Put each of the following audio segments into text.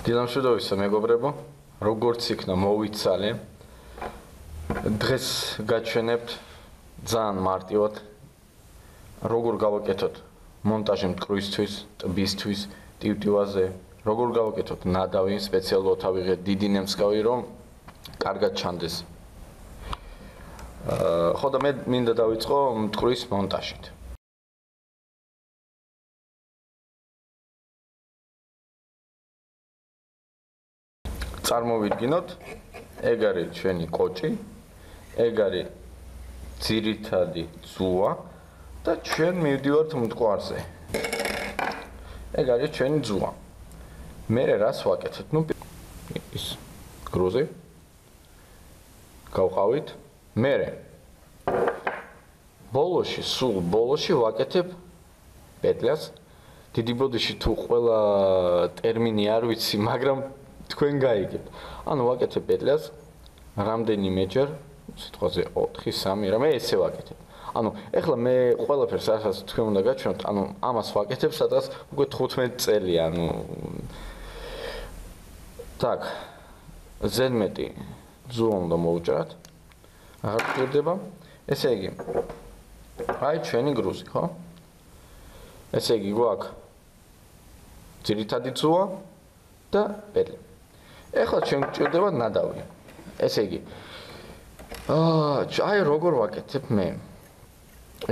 დილამშვიდობისა მეგობრებო, როგორც იქნა მოვიცალე. დღეს გაჩვენებთ ძალიან მარტივად როგორ გავაკეთოთ მონტაჟი მტკვრისთვის, ტბისთვის, ტივტივაზე, როგორ გავაკეთოთ ნადავი, სპეციალურად ავიღეთ დიდი ნემსკავი, რომ კარგად ჩანდეს. ხო და მე მინდა დავიწყო მტკვრის მონტაჟით. წარმოვიდგინოთ, ეგ არის ჩვენი კოჭი, ეგ არის ძირითადი ძუა და ჩვენ მივდივართ მტკვარზე. ეგ არის ჩვენი ძუა. მე რას ვაკეთებ? ნუ ის გრუზი გავყავით. მე ბოლოში, სულ ბოლოში ვაკეთებ პეტლას. დიდი ბოდიში თუ ყველა ტერმინი არ ვიცი, მაგრამ თქვენ გაიგებთ. ანუ ვაკეთებ პეტლას რამდენიმეჯერ, სიტყვაზე 4, 3, რამე ესე ვაკეთებ. ანუ ეხლა მე ყველაფერს რასაც თქვენ უნდა გაჩვენოთ, ანუ ამას ვაკეთებ, სადღაც უკვე 15 წელი, ანუ так, ზედმეტი ძუა უნდა მოვუჭრათ. აღარ გჭირდება. ესე იგი, აი ჩვენი გრუზი, ხო? ესე იგი, გვაქვს ძირითადი ძუა და პეტლი. ეხლა ჩვენ გჭირდება ნადავი. ესე იგი, აი როგორ ვაკეთებ მე?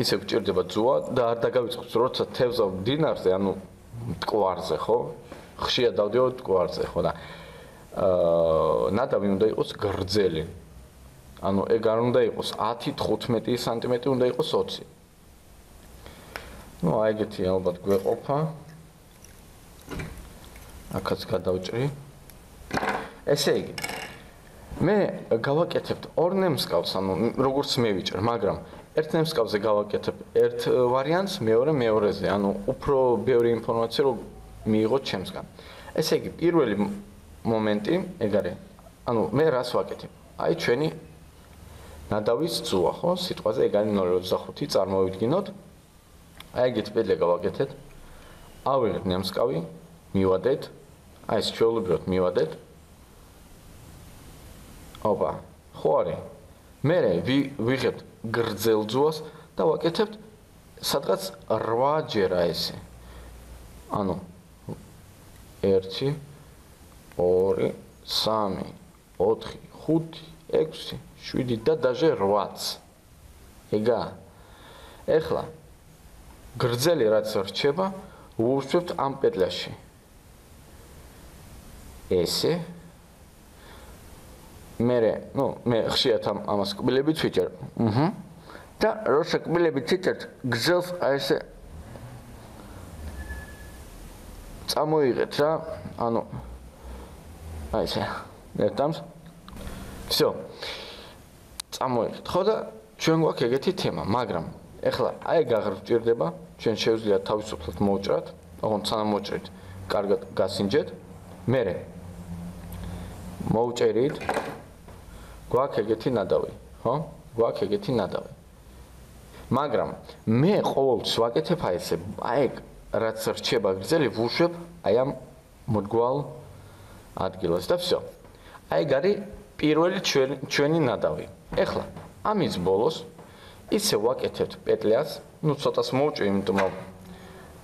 ისე გჭირდება ძუა და არ დაგავიწყოთ, როცა თევზავ მდინარზე, ანუ მტკვარზე, ხო? ხშირად დავდივარ მტკვარზე, ხო და ნადავი უნდა იყოს გრძელი. ანუ ეგ არ უნდა იყოს 10-15 სანტიმეტრი, უნდა იყოს 20. ნუ აი ეგეთი ალბათ გვეყოფა. აქაც გადავჭრი. ესე იგი, მე გავაკეთებ ორ ნემსკავს, ანუ როგორც მე ვიჭერ, მაგრამ ერთ ნემსკავზე გავაკეთებ ერთ ვარიანტს, მეორეზე, ანუ უფრო ბევრი ინფორმაცია რომ მიიღოთ ჩემსგან. ესე იგი, პირველი მომენტი ეგ არის. ანუ მე რას ვაკეთებ? აი ჩვენი ნადავის ძუა, ხო? სიტყვაზე ეგ არის 0.25 წარმოვიდგინოთ. აი ეგეთ პეტლე გავაკეთეთ. ავიღეთ ნემსკავი, მივადეთ. აი ეს ჩვეულებრივად მივადეთ. ოპა, ხო არის. მე ვიღებთ გრძელ ძუას და ვაკეთებთ სადღაც 8 ჯერა ესე. ანუ 1 2 3 4 5 6 7 და დაჟე 8. ეგა. ეხლა გრძელი რაც რჩება, ვუშვებთ ამ პეტლაში. ესე მე ხშირად ამას კბილებით ვიჭერ. და როცა კბილებით ვიჭერთ, გრძელს აი ესე წამოიღეთ რა, ანუ აი ესე. ერთამს. всё. წამოიღეთ. ხო და ჩვენ გვაქვს ეგეთი თემა, მაგრამ ეხლა აი ეგ აღარ ვჭირდება, ჩვენ შევიძლია თავისუფლად მოვჭრათ, ოღონდ სანამ მოვჭრით, კარგად გასინჯეთ. მე მოვჭერით. გვაქვს ეგეთი ნადავი, ხო? გვაქვს ეგეთი ნადავი. მაგრამ მე ყოველთვის ვაკეთებ აი ესე, აი ეგ რაც რჩება გრძელი, ვუშვებ აი ამ მოდგვალ ადგილას და всё. აი ეგ არის პირველი ჩვენი ნადავი. ეხლა ამის ბოლოს ისე ვაკეთებთ პეტლას, ნუ ცოტას მოვჭრი, იმიტომ რომ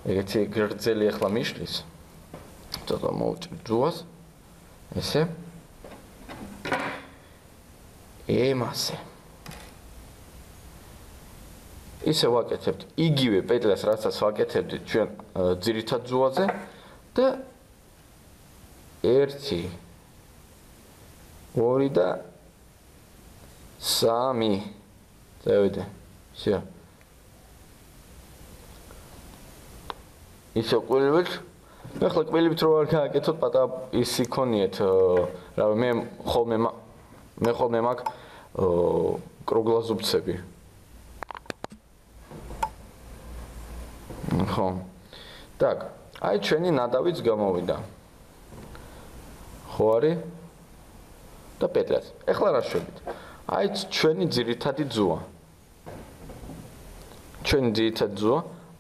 ეგეთი გრძელი ეხლა მიშლის. ცოტა მოვჭრი ძუას. ესე ემასე. ისე ვაკეთებთ იგივე პეტლას, რასაც ვაკეთებთ ჩვენ ძირითად ძუაზე და 1 2 და 3 წევიდე. всё. ისე ყვილებით, ეხლა ყვილებით რო არ გააკეთოთ, პატარა ის იქონიეთ, რა მე ხოლმე მაქვს კრუგლაზუბცები. ხო. так, აი ჩვენი ნადავიც გამოვიდა. ხო არის? და პეტლას. ეხლა რა შვებით? აი ჩვენი ძირითადი ძუა. ჩვენი ძირითადი ძუა,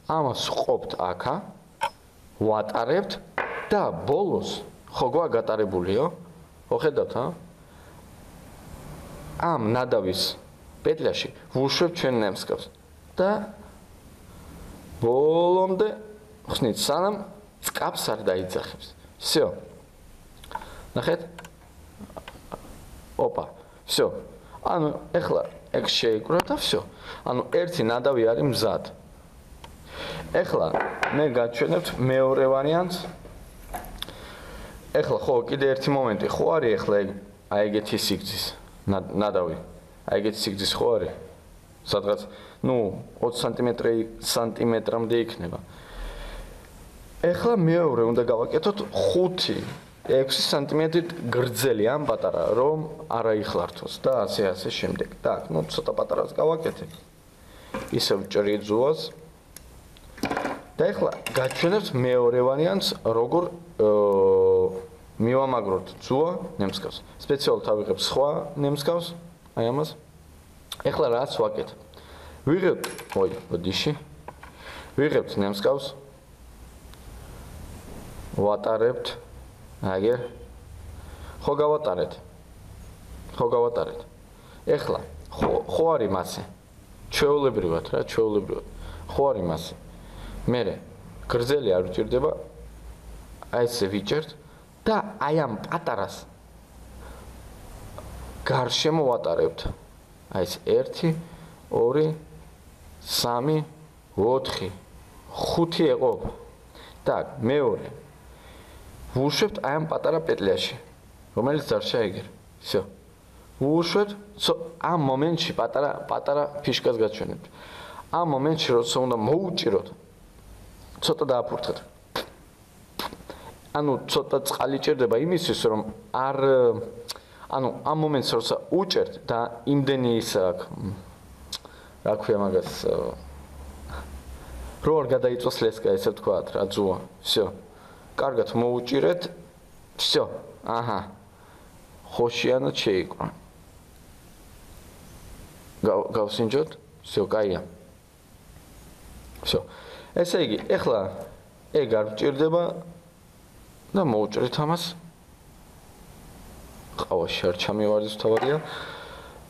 ამას ყოფთ აქა, ვატარებთ და ბოლოს ხო გვა გატარებულიო? ხო ხედავთ, ამ ნადავის პეტლაში ვუშვებ ჩვენ ნემსკავს და ბოლომდე ხსნით სანამ წკაფს არ დაიძახებს. Всё. ნახეთ? ოპა. Всё. ანუ ეხლა ეგ შეიკრა და всё. ანუ ერთი ნადავი არის მზად. ეხლა მე გაჩვენებთ მეორე ვარიანტს. ეხლა ხო კიდე ერთი მომენტი ხო არის ეხლა აი ეგეთი სიგრძის ნადავი. აი ეგეთი სიგრძის ხო არის? სადღაც 20 სანტიმეტრამდე იქნება. ეხლა მეორე უნდა გავაკეთოთ 5-6 სანტიმეტრით გრძელი ამ პატარა რომ არ აიხლართოს და ასე შემდეგ. Так, ცოტა პატარას გავაკეთებ. ისევ ჭრით ზუას. და ეხლა გაჩვენებთ მეორე ვარიანტს, როგორ მივამაგროთ ზუა ნემსკავს. სპეციალურად ავიღებ სხვა ნემსკავს, აი ამას. ეხლა რაც ვაკეთებ. ვიღებთ, ბოდიში. ვიღებთ ნემსკავს. ვატარებთ. აგერ. ხო გავატარეთ. ეხლა ხო არის მასე. ჩვეულებრივად რა, ჩვეულებრივად. ხო არის მასე. მერე გრძელი არ ვჭირდება. აი ესე ვიჭერთ და აი ამ პატარას გარშემო ვატარებთ. აი ეს 1 2 3 4 5 ეყო. Так, მეორე. ვუშვებთ აი ამ პატარა პეტლიაში, რომელიც დარჩა ეგერ. Всё. ვუშვებთ, ამ მომენტში პატარა ფიშკას გაჩვენებთ. ამ მომენტში როცა უნდა მოუჭიროთ, ცოტა დააფურთხეთ. ანუ ცოტა წყალი ჭირდება იმისთვის, რომ არ ამ მომენტს როცა უჭერთ და იმდენი ის აქვს, რა ქვია მაგას, რო არ გადაიწოს ლესკა, ესე ვთქვათ, რა ძუა. Всё. კარგად მოუჭირეთ. Всё. აჰა. ხოშიანად შეიკრა. გავსინჯოთ. Всё, კაია. Всё. ესე იგი, ეხლა ეგ არ ვჭირდება და მოუჭრით ამას. ყავაში არ ჩამივარდეს თავარია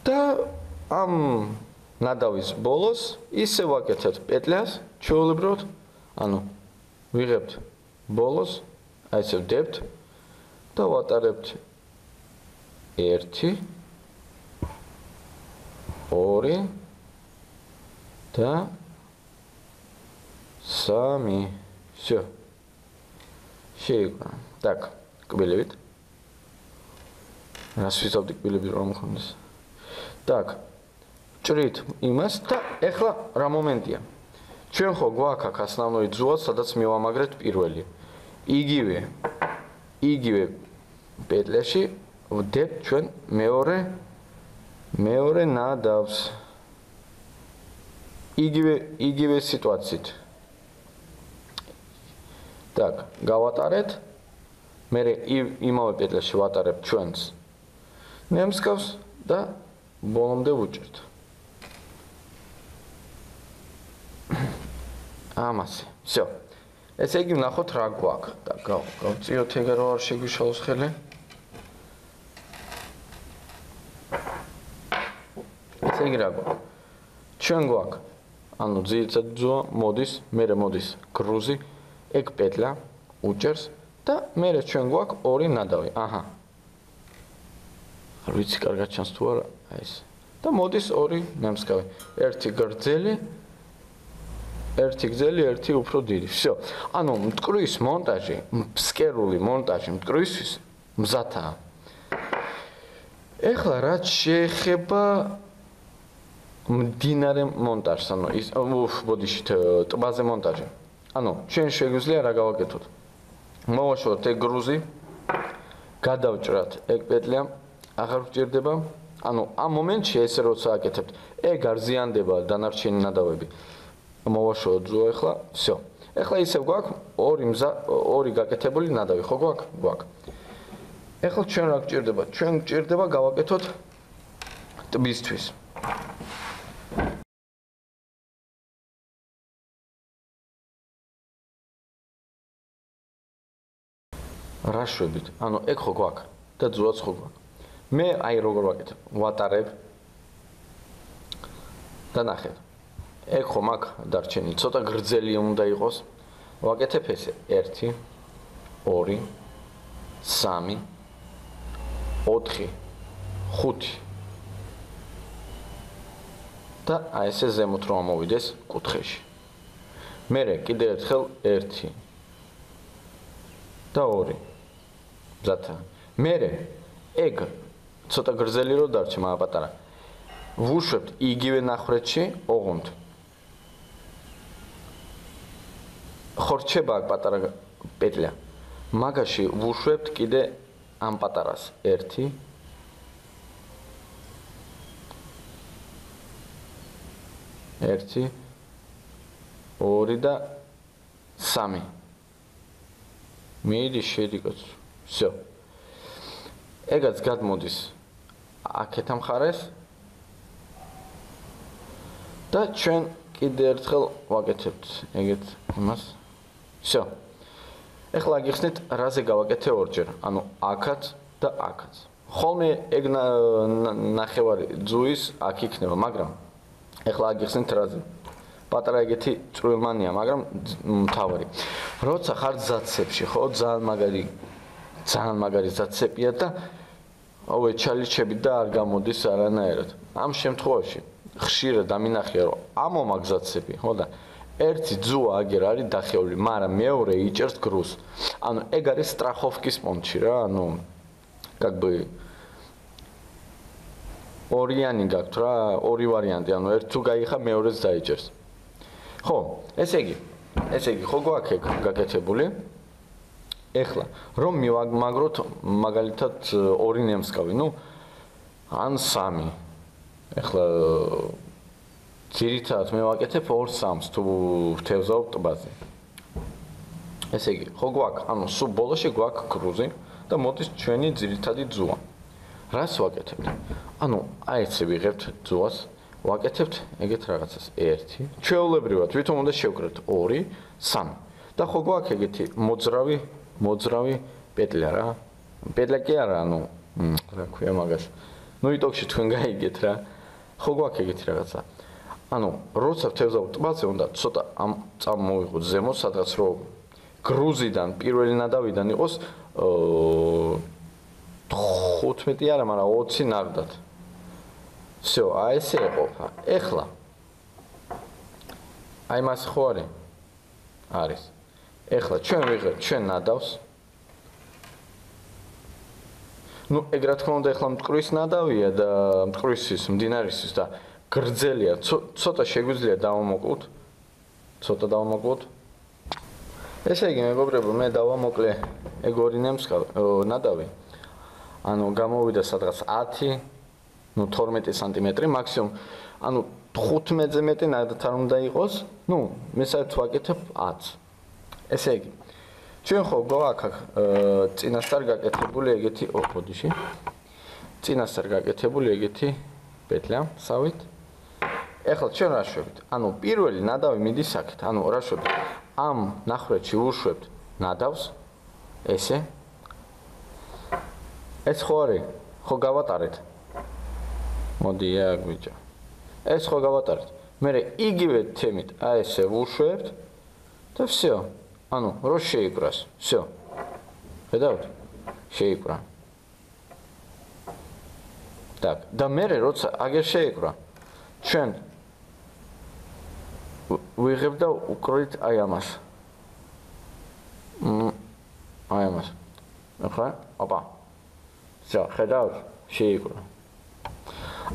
და ამ ნადავის ბოლოს ისე ვაკეთებთ პეტლას, ჩვეულებრივად, ანუ ვიღებთ ბოლოს, აი ესე ვდებთ და ვატარებთ 1 2 და 3. Всё. შეიკრა. Так, კბილებით. რას ვიზავდი კბილები რომ მქონდეს. Так. ჭრით იმას და ეხლა რა მომენტია. ჩვენ ხო გვაქვს აქ ასნავნოი ძუა, სადაც მივამაგრეთ პირველი. იგივე პეტლაში ვდებთ ჩვენ მეორე ნადავს. იგივე სიტუაციით. Так, გავატარეთ. მე იმავე პეტლაში ვატარებ ჩვენს ნემსკავს და ბოლომდე ვუჭერთ. ამასე. Всё. ესე იგი ვნახოთ რა გვაქვს. და გავწიოთ ეგ რა არ შეგვიშალოს ხელი. ესე იგი რა გვაქვს. ჩვენ გვაქვს ანუ ძირითადად ძუა მოდის, მერე მოდის კრუზი, ეგ პეტლა უჭერს და მერე ჩვენ გვაქვს ორი ნადავი. აჰა. არ ვიცი კარგად ჩანს თუ არა, აი ეს. და მოდის ორი ნემსკავი. ერთი გრძელი, ერთი უფრო დიდი. Всё. ანუ მტკრის მონტაჟი, ფსკერული მონტაჟი მტკრისთვის მზადაა. ეხლა რაც შეეხება მდინარე მონტაჟს, ანუ ის ბოდიში ტბაზე მონტაჟი. ანუ ჩვენ შეგვიძლია რა გავაკეთოთ? მოვაშოროთ ეგ გრუზი, გადავჭრათ ეგ პეტლია, აღარ ვჭირდება. ანუ ამ მომენტში ესე როცა აკეთებთ, ეგ არ ზიანდება დანარჩენი ნადავები. მოვაშოროთ ზო ეხლა, всё. ეხლა ისევ გვაქვს ორი გაკეთებული ნადავი, ხო გვაქვს? გვაქვს. ეხლა ჩვენ რა გვჭირდება? ჩვენ გვჭირდება გავაკეთოთ ტბისთვის. რა შვებით? ანუ ეგ ხო გვაქვს და ძუაც ხო გვაქვს. მე აი როგორ ვაკეთებ? ვატარებ და ნახეთ. ეგ ხო მაქვს დარჩენილი, ცოტა გრძელი უნდა იყოს. ვაკეთებ ესე 1 2 3 4 5 და აი ესე ზემოთ რომ ამოვიდეს კუთხეში. მერე კიდევ ერთხელ 1 და 2. მზათა. მერე ეგ ცოტა გრძელი რო დარჩა, მაგრამ პატარა. ვუშვებთ იგივე ნახრეთში, ოღონდ. ხორჩება აქ პატარა პეტლია. მაგაში ვუშვებთ კიდე ამ პატარას 1 1 2 და 3. მიდი შედიკაც. всё. ეგაც გადმოდის აქეთ ამხარეს და ჩვენ კიდე ერთხელ ვაკეთებთ ეგეთ იმას. всё. ეხლა გიხსნით რაზე გავაკეთე ორჯერ, ანუ აქაც და აქაც. ხოლმე ეგ ნახევარი ძუის აქ იქნება, მაგრამ ეხლა გიხსნით რაზე. პატარა ეგეთი წვრილმანია, მაგრამ მთავარი. როცა ხარ ზაცებში, ხო, ძალიან მაგარი ზაცებია და ოვე ჩალიჩები და არ გამოდის არანაირად. ამ შემთხვევაში ხშირად დამინახია, რომ ამომაგ ზაცები, ხო და ერთი ძუა აგერ არის დახეული, მაგრამ მეორე იჭერს გრუს. ანუ ეგ არის სტრახოვკის პონჩი რა, ანუ как бы ორიანი გაქვთ რა, ორი ვარიანტი, ანუ ერთ თუ გაიხა მეორეც დაიჭერს. ხო, ესე იგი, ხო გვაქვს გაკეთებული. ეხლა რომ მივაგროთ მაგალითად 2 ნემსკავი, ნუ ან 3. ეხლა ძირითადად მე ვაკეთებ 2-3-ს თუ ვთევზავ ტბაზე. ესე იგი, ხო გვაქვს, ანუ სულ ბოლოში გვაქვს კრუზი და მოდის ჩვენი ძირითადი ძუა. რას ვაკეთებთ? ანუ აი ესე ვიღებთ ძუას, ვაკეთებთ ეგეთ რაღაცას 1. ჩვეულებრივად ვითომ უნდა შევკრეთ 2, 3. და ხო გვაქვს ეგეთი მოძრავი პეტლია რა. პეტლია კი არა, ანუ რა ქვია მაგას. ნუ იტოქში თქვენ გაიგეთ რა. ხო გვაქვს ეგეთი რაღაცა. ანუ როცა ვთევზავ ტბაზე უნდა ცოტა ამ წამოვიღოთ ზემოთ, სადღაც რომ გრუზიდან პირველი ნადავიდან იყოს 15 არა, მაგრამ 20 ნახდათ. всё, აი ესე ეყოფა. ეხლა აი მას ხო არის. ეხლა ჩვენ ვიღებთ ჩვენ ნადავს. ნუ ეგ რა თქმა უნდა ეხლა მტკვრის ნადავია და მტკვრისის მდინარისის და გრძელია, ცოტა შეგვიძლია დავამოკლოთ. ცოტა დავამოკლოთ. ესე იგი მეგობრებო, მე დავამოკლე ეგ 2 ნადავი. ანუ გამოვიდა სადღაც 10, ნუ 12 სანტიმეტრი მაქსიმუმ. ანუ 15-ზე მეტი ნადათ არ უნდა იყოს. ნუ მე საერთოდ ვაკეთებ 10. ესე იგი, ჩვენ ხო გვაქვს წინასწარ გაკეთებული ეგეთი ოფოდიში. წინასწარ გაკეთებული ეგეთი პეტლია, სავით. ეხლა ჩვენ რა შვებით? ანუ პირველი ნადავი მიდის აქეთ. ანუ რა შვებით? ამ ნახრეთში ვუშვებთ ნადავს. ესე. ეს ხო არის? ხო გავატარეთ. მოდი აქ ბიჭო. ეს ხო გავატარეთ. მე იგივე თემით აი ესე ვუშვებთ და всё. ანუ რო შეიკრას. всё. ხედავთ? შეიკრა. так, და მე როცა აგერ შეიკრა, ჩვენ ვიღებ და უკრით აი ამას. აი ამას. ახლა, ოპა. всё, ხედავთ? შეიკრა.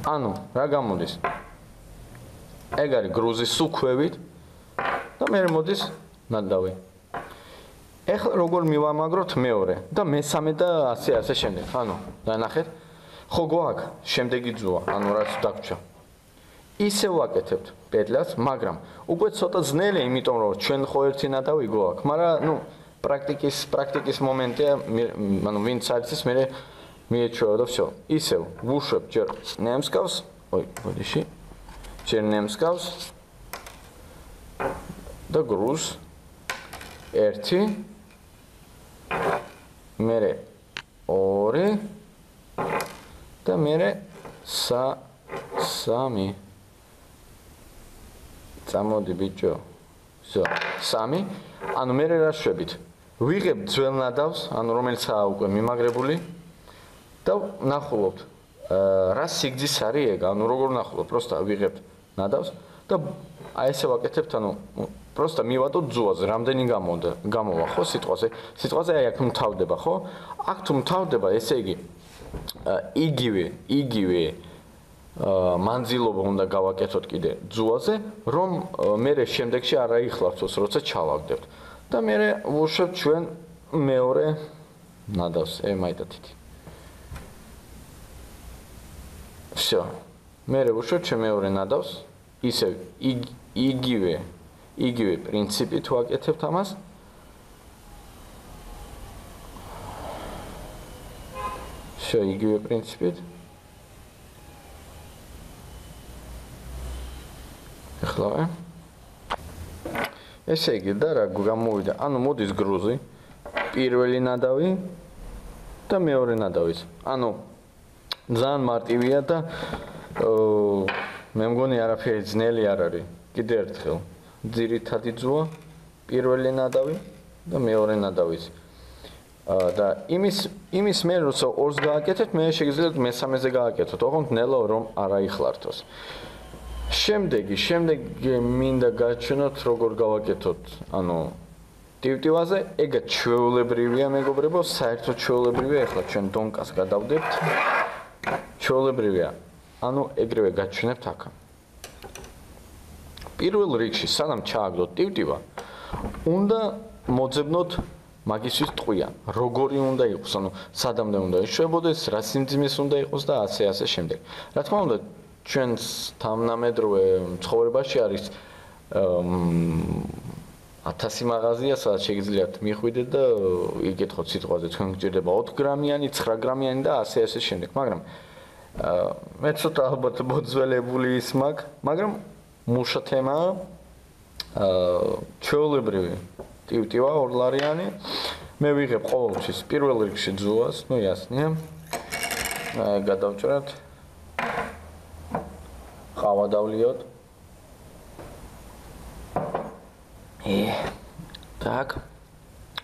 ანუ რა გამოდის? ეგ არის გრუზის სუქვევით და მე მოდის ნადავი. ეხლა როგორ მივამაგროთ მეორე და მესამე და ასე შემდეგ. ანუ დანახეთ. ხო გვაქვს შემდეგი ძუა, ანუ რაც დაგვრჩა. ისე ვაკეთებთ პეტლას, მაგრამ უკვე ცოტა ძნელია, იმიტომ რომ ჩვენ ხო ერთი ნადავი გვაქვს, მაგრამ ნუ პრაქტიკის მომენტია, ანუ ვინც არის მე მიეჩვევა და всё. ისევ ვუშვებ ჯერ ნემსკავს, ბოდიში. ჯერ ნემსკავს და გრუზ 1 მერე 2 და მერე 3 წამოდი ბიჭო всё 3 ანუ მერე რა შვებით ვიღებ ძველ ნადავს ანუ რომელიცაა უკვე მიმაგრებული და ნახულობთ რა სიგრძის არის ეგ ანუ როგორ ნახულობთ პროსტა ვიღებთ ნადავს და აი ესე ვაკეთებთ ანუ პროსტა მივადოთ ძუაზე რამდენი გამოვა ხო სიტყვაზე აი აქ მთავდება ხო აქ თუ მთავდება ესე იგი იგივე მანძილობა უნდა გავაკეთოთ კიდე ძუაზე რომ მე შემდეგში არ აიხლავთოს როცა ჩავაგდებთ და მე ვუშვებთ ჩვენ მეორე ნადავს ემაიტათით всё მე ვუშვებთ ჩვენ მეორე ნადავს ისე იგივე პრინციპით ვაკეთებთ ამას всё იგივე პრინციპით ეხლა ესე იგი და რა გამოვიდა ანუ მოდის გრუზი პირველი ნადავი და მეორე ნადავის ანუ ძალიან მარტივია და მე მგონი არაფერი ძნელი არ არის კიდე ერთხელ ძირითადი ძუა პირველი ნადავი და მეორე ნადავის და იმის მე როცა ორს გააკეთებთ მე შეგიძლიათ მესამეზე გააკეთოთ ოღონდ ნელა რომ არ აიხლართოს შემდეგი მინდა გაჩვენოთ როგორ გავაკეთოთ ანუ ტივტივაზე ეგა ჩვეულებრივია მეგობრებო საერთოდ ჩვეულებრივია ეხლა ჩვენ დონკას გადავდებთ ჩვეულებრივია ანუ ეგრევე გაჩვენებთ აქ პირველ რიგში სანამ ჩააგდოთ ტივტივა უნდა მოძებნოთ მაგისთვის ტყვია როგორი უნდა იყოს ანუ სადამდე უნდა ეშვებოდეს რა სიმძიმეს უნდა იყოს და ასე შემდეგ რა თქმა უნდა ჩვენს თანამედროვე ცხოვრებაში არის 1000 მაღაზია სადაც შეგიძლიათ მიხვიდეთ და იკითხოთ სიტყვაზე თქვენ გჭირდება 4 გრამიანი 9 გრამიანი და ასე შემდეგ მაგრამ მე ცოტა ალბათ მოძველებული ის მაგრამ მუშა თემაა ჩვეულებრივი ტივტივა ორლარიანი მე ვიღებ ყოველთვის პირველ რიგში ძუას ნუ იასნია გადავჭრათ ყავა დავლიოთ так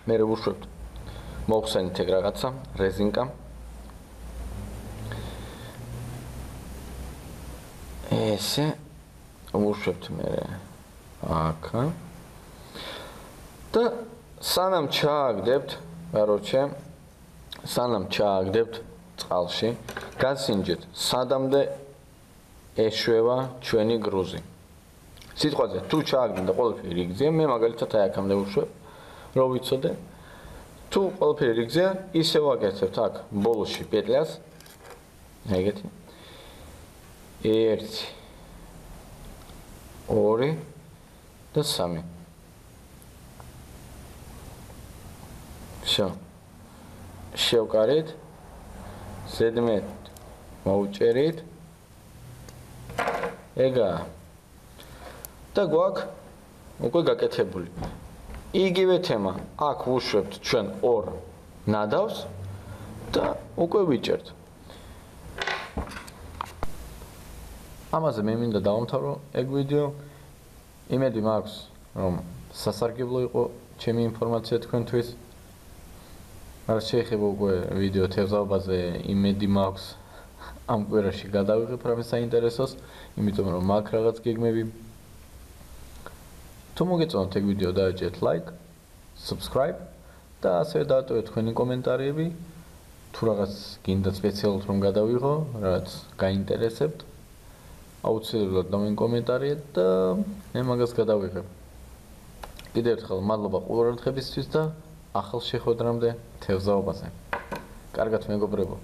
მე ვუშვებთ მოხსენით ეგ რაღაცა რეზინკა ესე ვუშვებთ მე აკა და სანამ ჩააგდებთ წყალში გასინჯეთ სადამდე ეშვება ჩვენი გრუზი სიტყვაზე თუ ჩააგდენ და ყველაფერი რიგზეა მე მაგალითად აი აქამდე ვუშვებ რო ვიცოდე თუ ყველაფერი რიგზეა ისე ვაკეთებთ აქ ბოლოში პეტლას ეგეთი 1 2 და 3 всё შევკარეთ ზედმეტ მოუჭერით ეგა და გვაქვს უკვე გაკეთებული იგივე თემა აქ ვუშვებთ ჩვენ ორ ნადავს და უკვე ვიჭერთ ამაზე მე მინდა დავამთავრო ეგ ვიდეო იმედი მაქვს რომ სასარგებლო იყო ჩემი ინფორმაცია თქვენთვის არ შეიძლება უკვე ვიდეო თევზაობაზე იმედი მაქვს ამ კვირაში გადავიღებ რამე საინტერესოს იმიტომ რომ მაქვს რაღაც გეგმები თუ მოგეწონათ ეგ ვიდეო დააჭერეთ ლაიქ subscribe და ასევე დაატოვეთ თქვენი კომენტარები თუ რაღაც გინდა სპეციალურად რომ გადავიღო რაღაც გაინტერესებთ აუცილებლად დამეკომენტარიეთ და მე მაგას გადავიღებ კიდევ ერთხელ მადლობა ყურადღებისთვის და ახალ შეხვედრამდე თევზაობაზე კარგად მეგობრებო